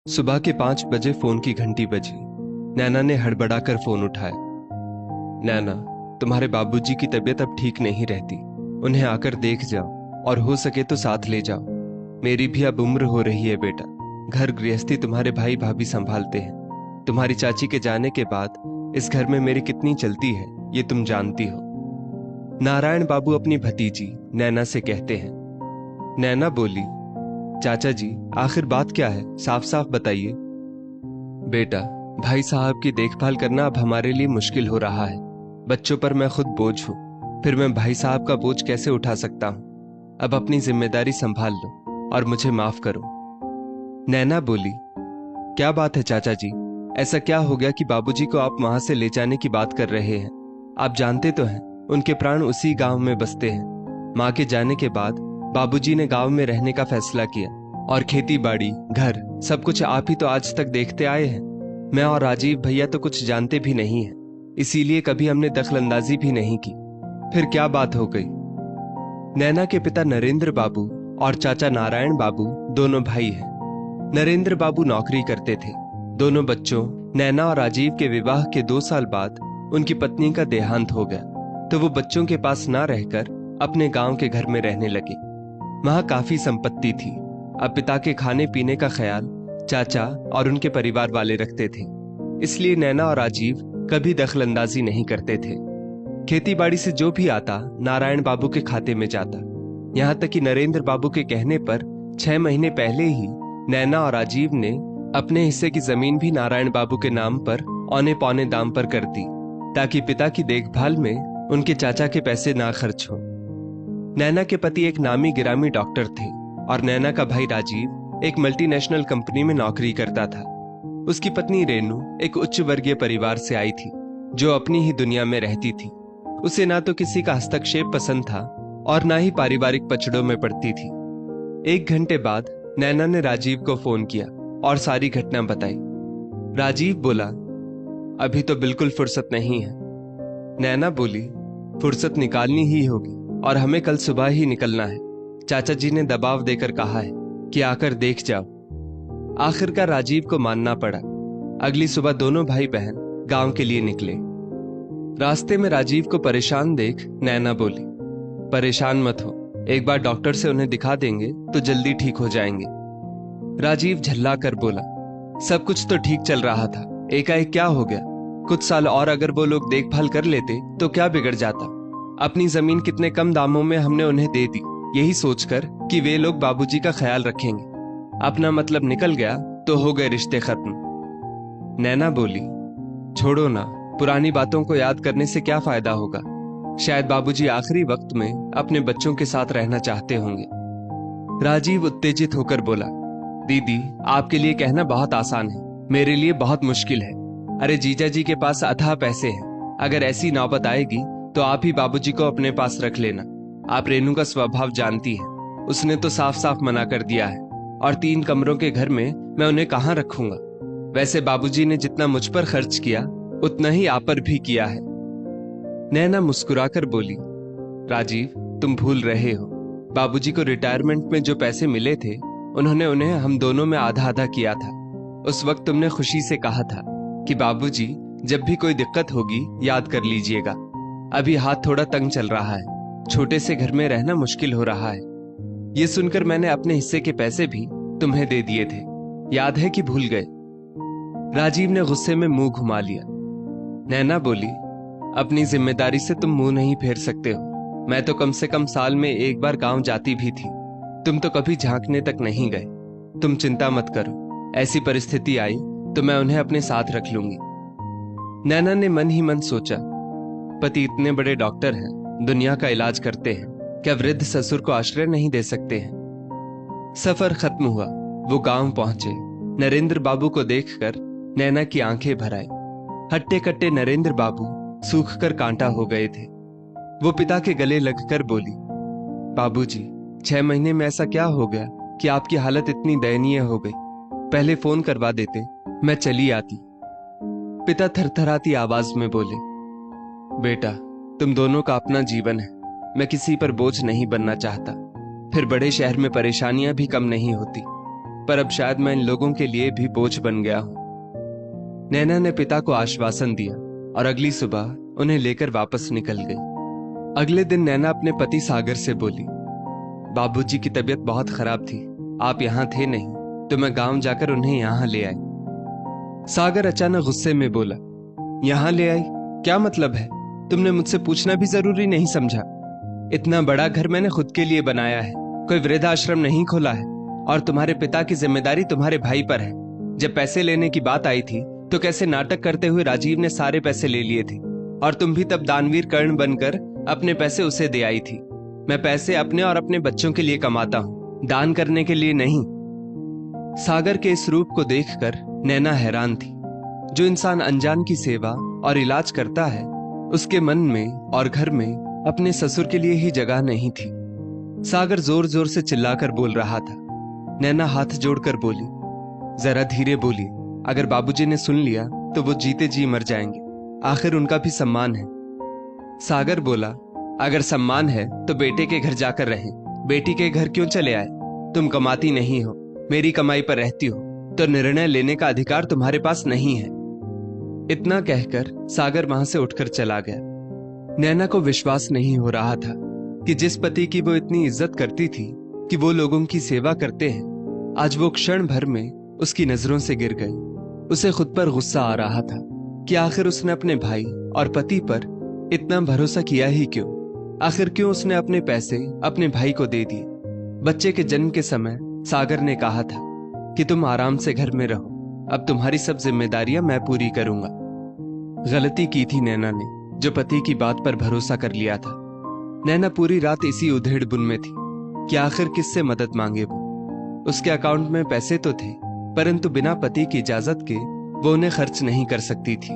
सुबह के 5 बजे फोन की घंटी बजी। नैना ने हड़बड़ाकर फोन उठाया। नैना, तुम्हारे बाबूजी की तबीयत अब ठीक नहीं रहती। उन्हें आकर देख जाओ और हो सके तो साथ ले जाओ। मेरी भी अब उम्र हो रही है बेटा। घर गृहस्थी तुम्हारे भाई भाभी संभालते हैं। तुम्हारी चाची के जाने के बाद इस घर में मेरी कितनी चलती है ये तुम जानती हो। नारायण बाबू अपनी भतीजी नैना से कहते हैं। नैना बोली, चाचा जी आखिर बात क्या है, साफ साफ बताइए। बेटा, भाई साहब की देखभाल करना अब हमारे लिए मुश्किल हो रहा है। बच्चों पर मैं खुद बोझ हूँ, फिर मैं भाई साहब का बोझ कैसे उठा सकता हूँ। अब अपनी जिम्मेदारी संभाल लो और मुझे माफ करो। नैना बोली, क्या बात है चाचा जी, ऐसा क्या हो गया कि बाबूजी को आप वहां से ले जाने की बात कर रहे हैं। आप जानते तो हैं उनके प्राण उसी गांव में बसते हैं। माँ के जाने के बाद बाबूजी ने गांव में रहने का फैसला किया और खेती बाड़ी घर सब कुछ आप ही तो आज तक देखते आए हैं। मैं और राजीव भैया तो कुछ जानते भी नहीं हैं, इसीलिए कभी हमने दखलंदाजी भी नहीं की। फिर क्या बात हो गई। नैना के पिता नरेंद्र बाबू और चाचा नारायण बाबू दोनों भाई हैं। नरेंद्र बाबू नौकरी करते थे। दोनों बच्चों नैना और राजीव के विवाह के 2 साल बाद उनकी पत्नी का देहांत हो गया, तो वो बच्चों के पास ना रहकर अपने गांव के घर में रहने लगे। वहां काफी संपत्ति थी। अब पिता के खाने पीने का ख्याल चाचा और उनके परिवार वाले रखते थे, इसलिए नैना और राजीव कभी दखलंदाजी नहीं करते थे। खेती बाड़ी से जो भी आता नारायण बाबू के खाते में जाता। यहाँ तक कि नरेंद्र बाबू के कहने पर 6 महीने पहले ही नैना और राजीव ने अपने हिस्से की जमीन भी नारायण बाबू के नाम पर औने पौने दाम पर कर दी, ताकि पिता की देखभाल में उनके चाचा के पैसे ना खर्च हो। नैना के पति एक नामी गिरामी डॉक्टर थे और नैना का भाई राजीव एक मल्टीनेशनल कंपनी में नौकरी करता था। उसकी पत्नी रेनू एक उच्च वर्गीय परिवार से आई थी, जो अपनी ही दुनिया में रहती थी। उसे ना तो किसी का हस्तक्षेप पसंद था और ना ही पारिवारिक पचड़ों में पड़ती थी। 1 घंटे बाद नैना ने राजीव को फोन किया और सारी घटना बताई। राजीव बोला, अभी तो बिल्कुल फुर्सत नहीं है। नैना बोली, फुर्सत निकालनी ही होगी और हमें कल सुबह ही निकलना है। चाचा जी ने दबाव देकर कहा है कि आकर देख जाओ। आखिरकार राजीव को मानना पड़ा। अगली सुबह दोनों भाई बहन गांव के लिए निकले। रास्ते में राजीव को परेशान देख नैना बोली, परेशान मत हो, एक बार डॉक्टर से उन्हें दिखा देंगे तो जल्दी ठीक हो जाएंगे। राजीव झल्ला कर बोला, सब कुछ तो ठीक चल रहा था, एकाएक क्या हो गया। कुछ साल और अगर वो लोग देखभाल कर लेते तो क्या बिगड़ जाता। अपनी जमीन कितने कम दामों में हमने उन्हें दे दी, यही सोचकर कि वे लोग बाबूजी का ख्याल रखेंगे। अपना मतलब निकल गया तो हो गए रिश्ते खत्म। नैना बोली, छोड़ो ना, पुरानी बातों को याद करने से क्या फायदा होगा। शायद बाबूजी आखिरी वक्त में अपने बच्चों के साथ रहना चाहते होंगे। राजीव उत्तेजित होकर बोला, दीदी आपके लिए कहना बहुत आसान है, मेरे लिए बहुत मुश्किल है। अरे जीजा जी के पास अथाह पैसे हैं, अगर ऐसी नौबत आएगी तो आप ही बाबूजी को अपने पास रख लेना। आप रेनू का स्वभाव जानती है, उसने तो साफ साफ मना कर दिया है और 3 कमरों के घर में मैं उन्हें कहाँ रखूंगा। वैसे बाबूजी ने जितना मुझ पर खर्च किया उतना ही आप पर भी किया है। नैना मुस्कुराकर बोली, राजीव तुम भूल रहे हो, बाबूजी को रिटायरमेंट में जो पैसे मिले थे उन्होंने उन्हें हम दोनों में आधा आधा किया था। उस वक्त तुमने खुशी से कहा था कि बाबूजी जब भी कोई दिक्कत होगी याद कर लीजिएगा। अभी हाथ थोड़ा तंग चल रहा है, छोटे से घर में रहना मुश्किल हो रहा है। ये सुनकर मैंने अपने हिस्से के पैसे भी तुम्हें दे दिए थे, याद है कि भूल गए। राजीव ने गुस्से में मुंह घुमा लिया। नैना बोली, अपनी जिम्मेदारी से तुम मुंह नहीं फेर सकते हो। मैं तो कम से कम साल में 1 बार गांव जाती भी थी, तुम तो कभी झांकने तक नहीं गए। तुम चिंता मत करो, ऐसी परिस्थिति आई तो मैं उन्हें अपने साथ रख लूंगी। नैना ने मन ही मन सोचा, पति इतने बड़े डॉक्टर हैं, दुनिया का इलाज करते हैं, क्या वृद्ध ससुर को आश्रय नहीं दे सकते हैं। सफर खत्म हुआ, वो गांव पहुंचे। नरेंद्र बाबू को देखकर नैना की आंखें भर आई। हट्टे कट्टे नरेंद्र बाबू सूख कर कांटा हो गए थे। वो पिता के गले लगकर बोली, बाबूजी 6 महीने में ऐसा क्या हो गया कि आपकी हालत इतनी दयनीय हो गई। पहले फोन करवा देते, मैं चली आती। पिता थरथराती आवाज में बोले, बेटा तुम दोनों का अपना जीवन है, मैं किसी पर बोझ नहीं बनना चाहता। फिर बड़े शहर में परेशानियां भी कम नहीं होती। पर अब शायद मैं इन लोगों के लिए भी बोझ बन गया हूं। नैना ने पिता को आश्वासन दिया और अगली सुबह उन्हें लेकर वापस निकल गई। अगले दिन नैना अपने पति सागर से बोली, बाबूजी की तबीयत बहुत खराब थी, आप यहाँ थे नहीं, तो मैं गांव जाकर उन्हें यहाँ ले आई। सागर अचानक गुस्से में बोला, यहाँ ले आई? क्या मतलब है? तुमने मुझसे पूछना भी जरूरी नहीं समझा? इतना बड़ा घर मैंने खुद के लिए बनाया है, कोई वृद्धाश्रम नहीं खोला है, और तुम्हारे पिता की जिम्मेदारी तुम्हारे भाई पर है। जब पैसे लेने की बात आई थी तो कैसे नाटक करते हुए राजीव ने सारे पैसे ले लिए थे, और तुम भी तब दानवीर कर्ण बनकर अपने पैसे उसे दे आई थी। मैं पैसे अपने और अपने बच्चों के लिए कमाता हूँ, दान करने के लिए नहीं। सागर के इस रूप को देखकर नैना हैरान थी। जो इंसान अनजान की सेवा और इलाज करता है, उसके मन में और घर में अपने ससुर के लिए ही जगह नहीं थी। सागर जोर जोर से चिल्लाकर बोल रहा था। नैना हाथ जोड़कर बोली, जरा धीरे बोलिए, अगर बाबूजी ने सुन लिया तो वो जीते जी मर जाएंगे, आखिर उनका भी सम्मान है। सागर बोला, अगर सम्मान है तो बेटे के घर जाकर रहें, बेटी के घर क्यों चले आए? तुम कमाती नहीं हो, मेरी कमाई पर रहती हो, तो निर्णय लेने का अधिकार तुम्हारे पास नहीं है। इतना कहकर सागर वहां से उठकर चला गया। नैना को विश्वास नहीं हो रहा था कि जिस पति की वो इतनी इज्जत करती थी कि वो लोगों की सेवा करते हैं, आज वो क्षण भर में उसकी नजरों से गिर गई। उसे खुद पर गुस्सा आ रहा था कि आखिर उसने अपने भाई और पति पर इतना भरोसा किया ही क्यों? आखिर क्यों उसने अपने पैसे अपने भाई को दे दिए? बच्चे के जन्म के समय सागर ने कहा था कि तुम आराम से घर में रहो, अब तुम्हारी सब जिम्मेदारियां मैं पूरी करूंगा। गलती की थी नैना ने, जो पति की बात पर भरोसा कर लिया था। नैना पूरी रात इसी उधेड़ बुन में थी कि आखिर किससे मदद मांगे वो। उसके अकाउंट में पैसे तो थे, परंतु बिना पति की इजाजत के वो उन्हें खर्च नहीं कर सकती थी।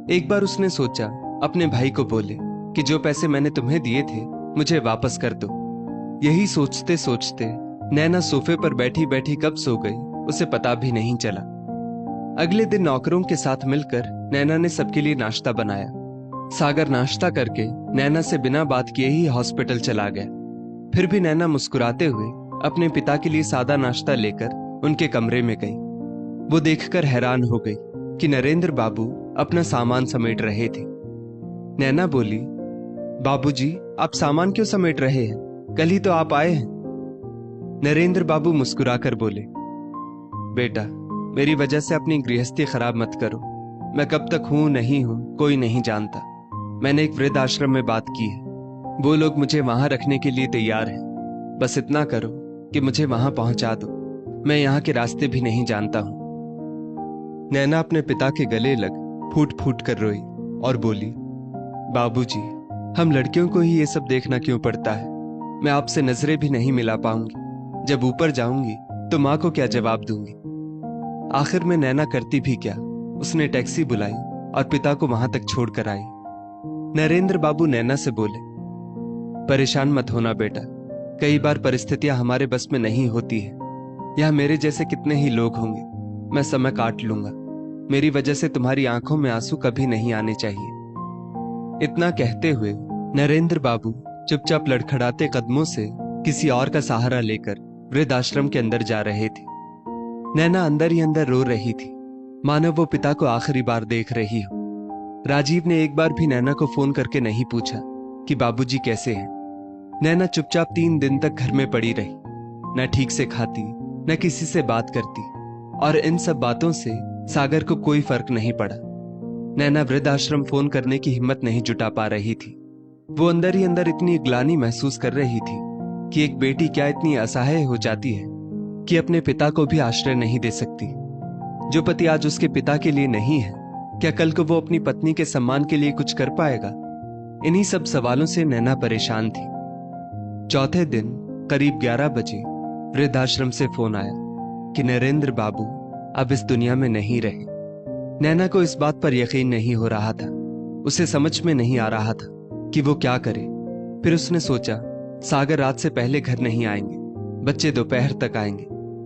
एक बार उसने सोचा अपने भाई को बोले कि जो पैसे मैंने तुम्हें दिए थे मुझे वापस कर दो। यही सोचते सोचते नैना सोफे पर बैठी बैठी कब सो गई उसे पता भी नहीं चला। अगले दिन नौकरों के साथ मिलकर नैना ने सबके लिए नाश्ता बनाया। सागर नाश्ता करके नैना से बिना बात किए ही हॉस्पिटल चला गया। फिर भी नैना मुस्कुराते हुए अपने पिता के लिए सादा नाश्ता लेकर उनके कमरे में गई। वो देखकर हैरान हो गई कि नरेंद्र बाबू अपना सामान समेट रहे थे। नैना बोली, बाबूजी, आप सामान क्यों समेट रहे हैं? कल ही तो आप आए हैं। नरेंद्र बाबू मुस्कुराकर बोले, बेटा, मेरी वजह से अपनी गृहस्थी खराब मत करो। मैं कब तक हूं नहीं हूं कोई नहीं जानता। मैंने एक वृद्ध आश्रम में बात की है, वो लोग मुझे वहां रखने के लिए तैयार हैं। बस इतना करो कि मुझे वहां पहुंचा दो। मैं यहाँ के रास्ते भी नहीं जानता हूं। नैना अपने पिता के गले लग फूट फूट कर रोई और बोली, बाबूजी, हम लड़कियों को ही ये सब देखना क्यों पड़ता है? मैं आपसे नजरें भी नहीं मिला पाऊंगी। जब ऊपर जाऊंगी तो माँ को क्या जवाब दूंगी? आखिर में नैना करती भी क्या, उसने टैक्सी बुलाई और पिता को वहां तक छोड़कर आई। नरेंद्र बाबू नैना से बोले, परेशान मत होना बेटा, कई बार परिस्थितियां हमारे बस में नहीं होती है। यहाँ मेरे जैसे कितने ही लोग होंगे, मैं समय काट लूंगा। मेरी वजह से तुम्हारी आंखों में आंसू कभी नहीं आने चाहिए। इतना कहते हुए नरेंद्र बाबू चुपचाप लड़खड़ाते कदमों से किसी और का सहारा लेकर वृद्धाश्रम के अंदर जा रहे थे। नैना अंदर ही अंदर रो रही थी, मानो वो पिता को आखिरी बार देख रही हो। राजीव ने एक बार भी नैना को फोन करके नहीं पूछा कि बाबूजी कैसे हैं। नैना चुपचाप 3 दिन तक घर में पड़ी रही, न ठीक से खाती न किसी से बात करती, और इन सब बातों से सागर को कोई फर्क नहीं पड़ा। नैना वृद्धाश्रम फोन करने की हिम्मत नहीं जुटा पा रही थी। वो अंदर ही अंदर इतनी ग्लानि महसूस कर रही थी कि एक बेटी क्या इतनी असहाय हो जाती है कि अपने पिता को भी आश्रय नहीं दे सकती। जो पति आज उसके पिता के लिए नहीं है, क्या कल को वो अपनी पत्नी के सम्मान के लिए कुछ कर पाएगा? इन्हीं सब सवालों से नैना परेशान थी। चौथे दिन करीब 11 बजे वृद्धाश्रम से फोन आया कि नरेंद्र बाबू अब इस दुनिया में नहीं रहे। नैना को इस बात पर यकीन नहीं हो रहा था। उसे समझ में नहीं आ रहा था कि वो क्या करे। फिर उसने सोचा, सागर रात से पहले घर नहीं आएंगे, बच्चे दोपहर तक आएंगे।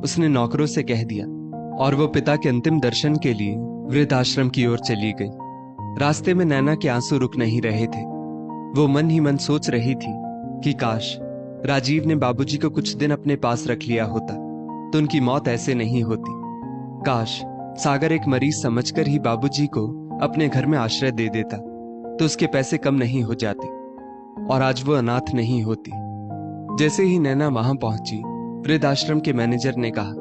उसने नौकरों से कह दिया और वो पिता के अंतिम दर्शन के लिए वृद्धाश्रम की ओर चली गई। रास्ते में नैना के आंसू रुक नहीं रहे थे। वो मन ही मन सोच रही थी कि काश राजीव ने बाबूजी को कुछ दिन अपने पास रख लिया होता। तो उनकी मौत ऐसे नहीं होती। काश सागर एक मरीज समझकर ही बाबूजी को अपने घर में आश्रय दे देता तो उसके पैसे कम नहीं हो जाते और आज वो अनाथ नहीं होती। जैसे ही नैना वहां पहुंची, वृद्ध आश्रम के मैनेजर ने कहा,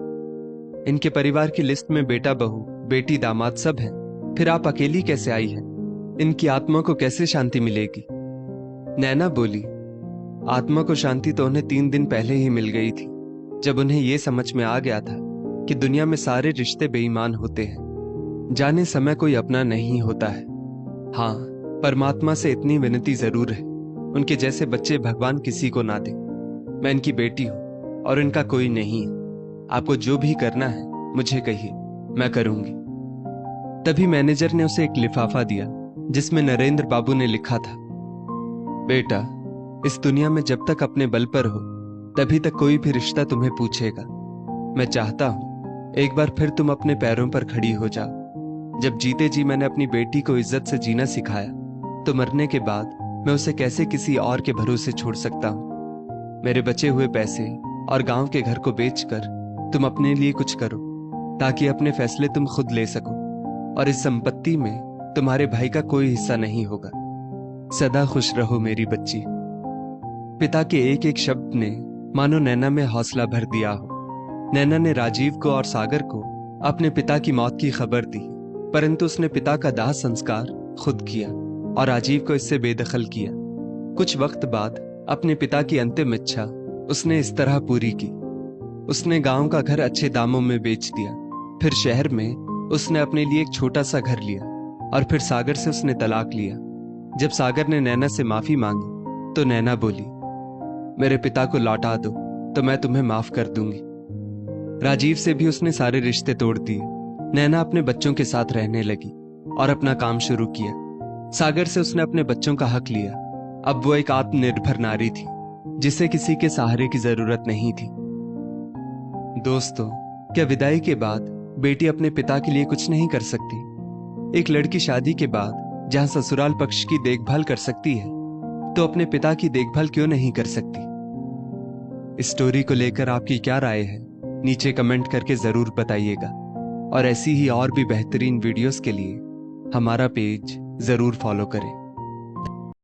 इनके परिवार की लिस्ट में बेटा बहू बेटी दामाद सब हैं, फिर आप अकेली कैसे आई हैं? इनकी आत्मा को कैसे शांति मिलेगी? नैना बोली, आत्मा को शांति तो उन्हें 3 दिन पहले ही मिल गई थी, जब उन्हें यह समझ में आ गया था कि दुनिया में सारे रिश्ते बेईमान होते हैं। जाने समय कोई अपना नहीं होता है। हाँ, परमात्मा से इतनी विनती जरूर है, उनके जैसे बच्चे भगवान किसी को ना दे। मैं इनकी बेटी हूं और इनका कोई नहीं है। आपको जो भी करना है मुझे कहिए, मैं करूंगी। तभी मैनेजर ने उसे एक लिफाफा दिया जिसमें नरेंद्र बाबू ने लिखा था, बेटा, इस दुनिया में जब तक अपने बल पर हो तभी तक कोई भी रिश्ता तुम्हें पूछेगा। मैं चाहता हूं एक बार फिर तुम अपने पैरों पर खड़ी हो जाओ। जब जीते जी मैंने अपनी बेटी को इज्जत से जीना सिखाया, तो मरने के बाद मैं उसे कैसे किसी और के भरोसे छोड़ सकता हूं? मेरे बचे हुए पैसे और गांव के घर को बेचकर तुम अपने लिए कुछ करो, ताकि अपने फैसले तुम खुद ले सको और इस संपत्ति में तुम्हारे भाई का कोई हिस्सा नहीं होगा। सदा खुश रहो मेरी बच्ची। पिता के एक एक शब्द ने मानो नैना में हौसला भर दिया हो। नैना ने राजीव को और सागर को अपने पिता की मौत की खबर दी, परंतु उसने पिता का दाह संस्कार खुद किया और राजीव को इससे बेदखल किया। कुछ वक्त बाद अपने पिता की अंतिम इच्छा उसने इस तरह पूरी की। उसने गांव का घर अच्छे दामों में बेच दिया। फिर शहर में उसने अपने लिए एक छोटा सा घर लिया और फिर सागर से उसने तलाक लिया। जब सागर ने नैना से माफी मांगी तो नैना बोली, मेरे पिता को लौटा दो तो मैं तुम्हें माफ कर दूंगी। राजीव से भी उसने सारे रिश्ते तोड़ दिए। नैना अपने बच्चों के साथ रहने लगी और अपना काम शुरू किया। सागर से उसने अपने बच्चों का हक लिया। अब वो एक आत्मनिर्भर नारी थी जिसे किसी के सहारे की जरूरत नहीं थी। दोस्तों, क्या विदाई के बाद बेटी अपने पिता के लिए कुछ नहीं कर सकती? एक लड़की शादी के बाद जहां ससुराल पक्ष की देखभाल कर सकती है, तो अपने पिता की देखभाल क्यों नहीं कर सकती? इस स्टोरी को लेकर आपकी क्या राय है? नीचे कमेंट करके जरूर बताइएगा और ऐसी ही और भी बेहतरीन वीडियोस के लिए हमारा पेज जरूर फॉलो करें।